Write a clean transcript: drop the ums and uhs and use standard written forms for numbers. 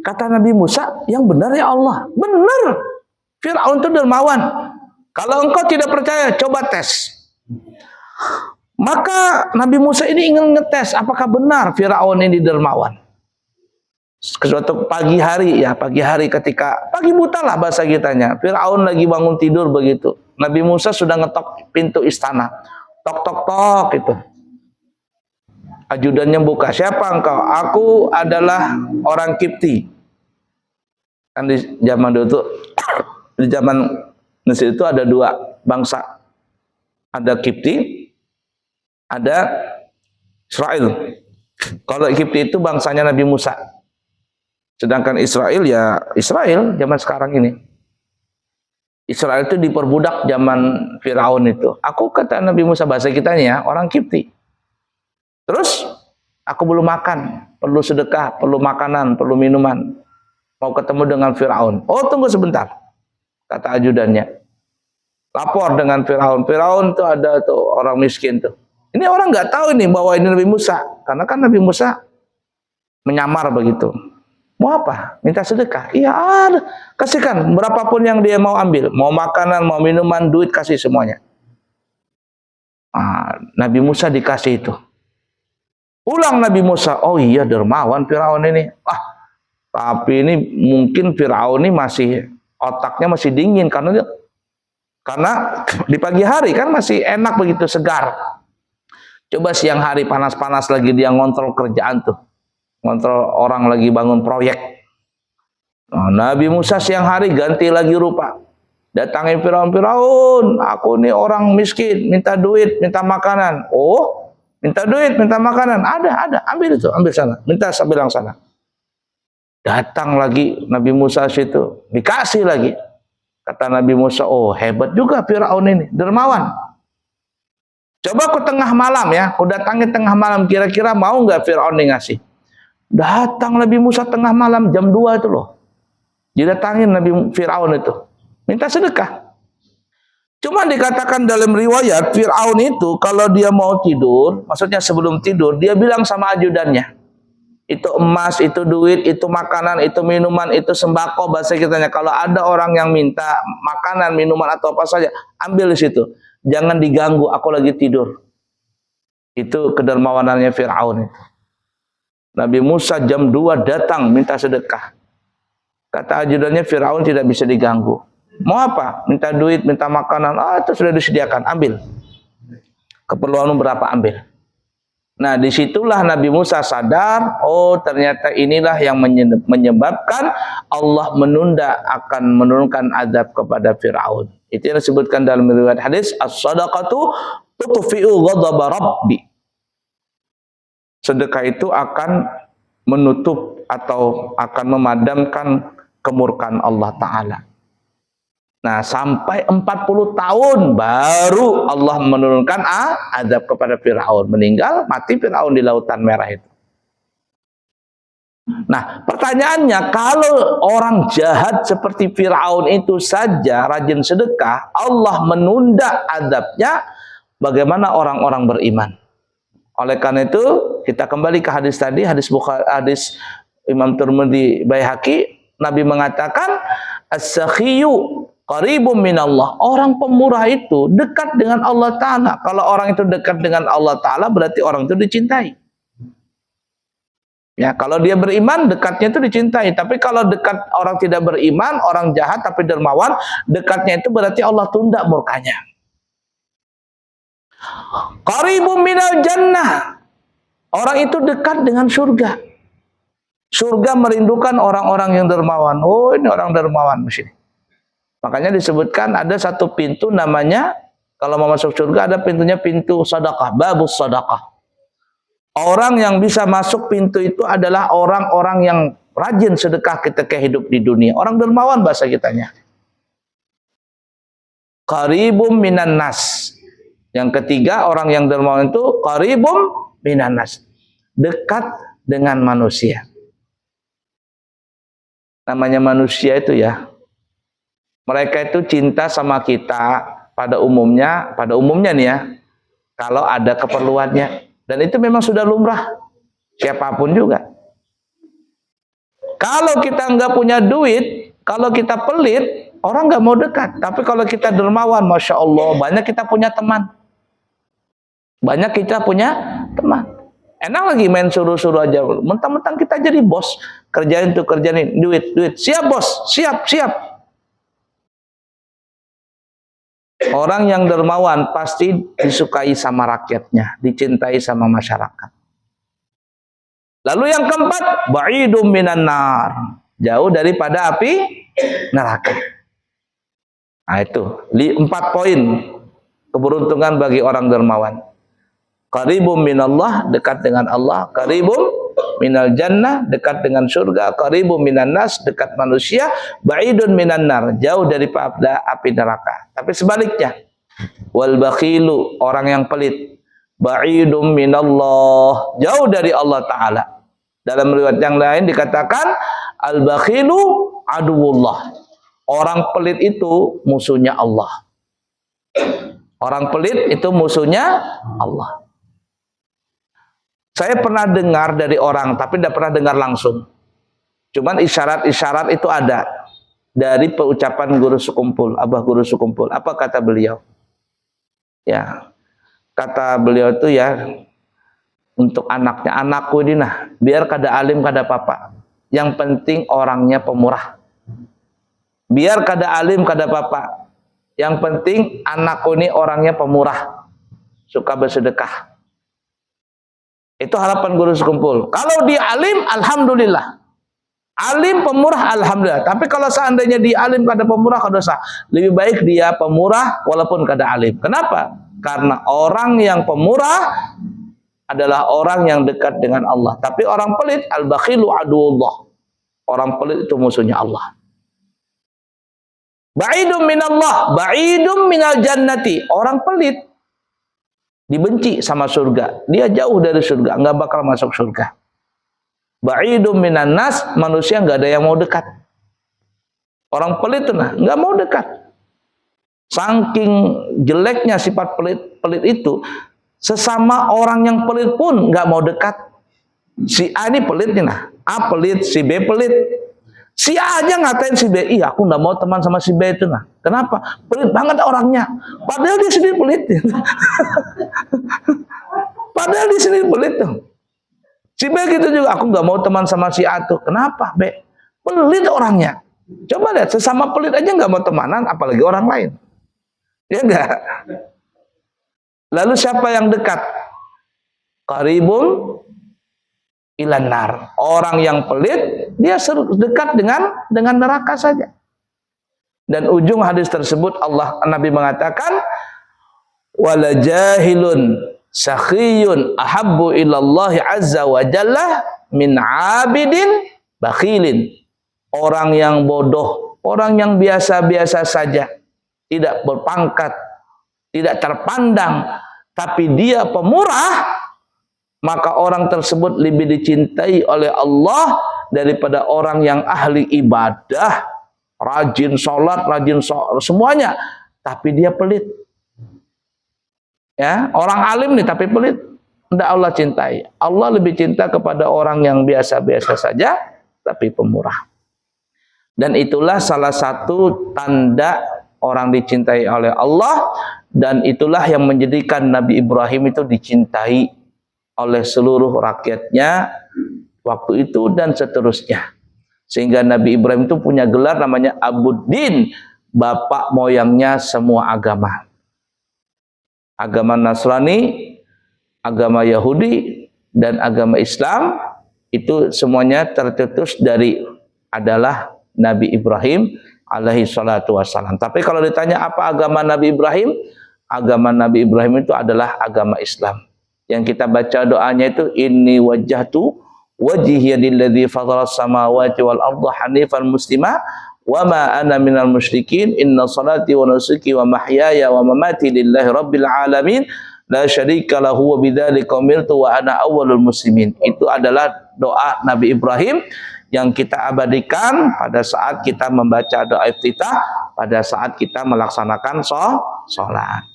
Kata Nabi Musa, yang benar ya Allah. Benar. Fir'aun itu dermawan. Kalau engkau tidak percaya, coba tes. Maka Nabi Musa ini ingin ngetes apakah benar Fir'aun ini dermawan. Suatu pagi hari ketika pagi buta lah bahasa kitanya. Fir'aun lagi bangun tidur begitu. Nabi Musa sudah ngetok pintu istana. Tok tok tok gitu. Ajudannya buka. Siapa engkau? Aku adalah orang Kipti. Kan di zaman dulu tuh, di zaman Mesir itu ada dua bangsa. Ada Kipti, ada Israel. Kalau Kipti itu bangsanya Nabi Musa. Sedangkan Israel ya Israel zaman sekarang ini. Israel itu diperbudak zaman Firaun itu. Aku kata Nabi Musa bahasa kitanya orang Kipti. Terus aku belum makan, perlu sedekah, perlu makanan, perlu minuman. Mau ketemu dengan Firaun. Oh, tunggu sebentar. Kata ajudannya. Lapor dengan Firaun. Firaun itu ada tuh orang miskin tuh. Ini orang nggak tahu nih bahwa ini Nabi Musa. Karena kan Nabi Musa menyamar begitu. Mau apa? Minta sedekah? Iya ada. Kasihkan berapapun yang dia mau ambil. Mau makanan, mau minuman, duit, kasih semuanya. Nabi Musa dikasih itu. Ulang Nabi Musa. Oh iya dermawan Firaun ini. Tapi ini mungkin Firaun ini masih otaknya masih dingin. Karena di pagi hari kan masih enak begitu, segar. Coba siang hari panas-panas lagi dia ngontrol kerjaan tuh. Ngontrol orang lagi bangun proyek. Nabi Musa siang hari ganti lagi rupa. Datangin Firaun, aku nih orang miskin, minta duit, minta makanan. Oh, minta duit, minta makanan. Ada, ambil itu, ambil sana. Minta bilang sana. Datang lagi Nabi Musa situ, dikasih lagi. Kata Nabi Musa, oh hebat juga Firaun ini, dermawan. Coba aku tengah malam ya, aku datangin tengah malam, kira-kira mau nggak Firaun ini ngasih? Datang Nabi Musa tengah malam jam 2 itu loh. Didatangin Nabi Firaun itu. Minta sedekah. Cuma dikatakan dalam riwayat Firaun itu kalau dia mau tidur, maksudnya sebelum tidur, dia bilang sama ajudannya. Itu emas, itu duit, itu makanan, itu minuman, itu sembako bahasa kitanya. Kalau ada orang yang minta makanan, minuman atau apa saja, ambil di situ. Jangan diganggu, aku lagi tidur. Itu kedermawanannya Firaun itu. Nabi Musa jam 2 datang minta sedekah. Kata ajudannya Firaun tidak bisa diganggu. Mau apa? Minta duit, minta makanan. Itu sudah disediakan, ambil. Keperluanmu berapa, ambil. Nah disitulah Nabi Musa sadar, oh ternyata inilah yang menyebabkan Allah menunda akan menurunkan azab kepada Firaun. Itu yang disebutkan dalam riwayat hadis, as-sadaqatu tutfi'u ghadaba rabbi. Sedekah itu akan menutup atau akan memadamkan kemurkaan Allah Ta'ala. Nah sampai 40 tahun baru Allah menurunkan azab kepada Firaun. Meninggal, mati Firaun di Lautan Merah itu. Nah pertanyaannya, kalau orang jahat seperti Firaun itu saja rajin sedekah, Allah menunda azabnya, bagaimana orang-orang beriman? Oleh karena itu kita kembali ke hadis tadi, hadis Bukhari, hadis Imam Tirmidzi, Baihaqi, Nabi mengatakan as-sakhiyu qaribum minallah. Orang pemurah itu dekat dengan Allah Ta'ala. Kalau orang itu dekat dengan Allah Ta'ala berarti orang itu dicintai. Ya, kalau dia beriman dekatnya itu dicintai. Tapi kalau dekat orang tidak beriman, orang jahat tapi dermawan, dekatnya itu berarti Allah tunda murkanya. Qaribum minal jannah. Orang itu dekat dengan surga. Surga merindukan orang-orang yang dermawan. Oh, ini orang dermawan mesti. Makanya disebutkan ada satu pintu namanya, kalau mau masuk surga ada pintunya, pintu sedekah, babus sedekah. Orang yang bisa masuk pintu itu adalah orang-orang yang rajin sedekah ketika hidup di dunia. Orang dermawan bahasa kitanya. Qaribum minan nas. Yang ketiga, orang yang dermawan itu qaribum minan nas. Dekat dengan manusia. Namanya manusia itu ya, mereka itu cinta sama kita pada umumnya nih ya, kalau ada keperluannya. Dan itu memang sudah lumrah, siapapun juga. Kalau kita nggak punya duit, kalau kita pelit, orang nggak mau dekat. Tapi kalau kita dermawan, Masya Allah, banyak kita punya teman. Banyak kita punya teman. Enak lagi main suruh-suruh aja. Mentang-mentang kita jadi bos. Kerjain tuh, kerjain duit. Siap bos, siap. Orang yang dermawan pasti disukai sama rakyatnya, dicintai sama masyarakat. Lalu yang keempat, ba'idum minan nar. Jauh daripada api neraka. Nah itu, 4 poin keberuntungan bagi orang dermawan. Qaribum minallah, dekat dengan Allah. Qaribum minal jannah, dekat dengan surga. Qaribum minan nas, dekat manusia. Ba'idun minan nar, jauh daripada api neraka. Tapi sebaliknya, wal bakhilu, orang yang pelit, ba'idum minallah, jauh dari Allah Ta'ala. Dalam riwayat yang lain dikatakan al-bakhilu aduwullah. Orang pelit itu musuhnya Allah. Orang pelit itu musuhnya Allah. Saya pernah dengar dari orang, tapi tidak pernah dengar langsung. Cuman isyarat-isyarat itu ada dari pengucapan guru sekumpul, abah guru sekumpul. Apa kata beliau? Ya, kata beliau itu ya, untuk anaknya, anakku ini nah, biar kada alim kada papa. Yang penting orangnya pemurah. Biar kada alim kada papa. Yang penting anakku ini orangnya pemurah. Suka bersedekah. Itu harapan guru sekumpul. Kalau dia alim, alhamdulillah. Alim pemurah, alhamdulillah. Tapi kalau seandainya dia alim kada pemurah, kada dosa. Lebih baik dia pemurah walaupun kada alim. Kenapa? Karena orang yang pemurah adalah orang yang dekat dengan Allah. Tapi orang pelit, al-bakhilu aduwullah. Orang pelit itu musuhnya Allah. Ba'idum minallah, ba'idum minal jannati. Orang pelit dibenci sama surga. Dia jauh dari surga, nggak bakal masuk surga. Ba'idum minan nas, manusia nggak ada yang mau dekat. Orang pelit tuh nah, nggak mau dekat. Saking jeleknya sifat pelit itu, sesama orang yang pelit pun nggak mau dekat. Si A ini pelit nih nah, A pelit, si B pelit. Si A aja ngatain si B, iya aku nggak mau teman sama si B itu nah. Kenapa? Pelit banget orangnya. Padahal dia sendiri pelit. Padahal dia sendiri pelit tuh. Si B gitu juga, aku nggak mau teman sama si A tuh. Kenapa B? Pelit orangnya. Coba lihat, sesama pelit aja nggak mau temanan, apalagi orang lain. Ya enggak? Lalu siapa yang dekat? Qaribun ilan nar. Orang yang pelit dia dekat dengan neraka saja. Dan ujung hadis tersebut Nabi mengatakan wala jahilun sakhiyun ahabbu ilallahi azza wa jalla min abidin bakhilin. Orang yang bodoh, orang yang biasa-biasa saja, tidak berpangkat, tidak terpandang, tapi dia pemurah, maka orang tersebut lebih dicintai oleh Allah daripada orang yang ahli ibadah, rajin sholat, semuanya, tapi dia pelit. Ya, orang alim nih tapi pelit, tidak Allah cintai. Allah lebih cinta kepada orang yang biasa-biasa saja, tapi pemurah. Dan itulah salah satu tanda orang dicintai oleh Allah, dan itulah yang menjadikan Nabi Ibrahim itu dicintai oleh seluruh rakyatnya waktu itu dan seterusnya. Sehingga Nabi Ibrahim itu punya gelar namanya Abuddin, bapak moyangnya semua agama. Agama Nasrani, agama Yahudi, dan agama Islam itu semuanya tercetus dari adalah Nabi Ibrahim alaihi salatu wassalam. Tapi kalau ditanya apa agama Nabi Ibrahim, agama Nabi Ibrahim itu adalah agama Islam. Yang kita baca doanya itu inni wajjahtu wajhiya lilladzi fatharas samawati wal arda hanifan muslima wa ma ana minal musyrikin inna salati wa nusuki wa mahyaya wa mamati lillahi rabbil alamin la syarika lahu wa bidzalika umirtu wa ana awwalul muslimin. Itu adalah doa Nabi Ibrahim yang kita abadikan pada saat kita membaca doa iftitah, pada saat kita melaksanakan sholat.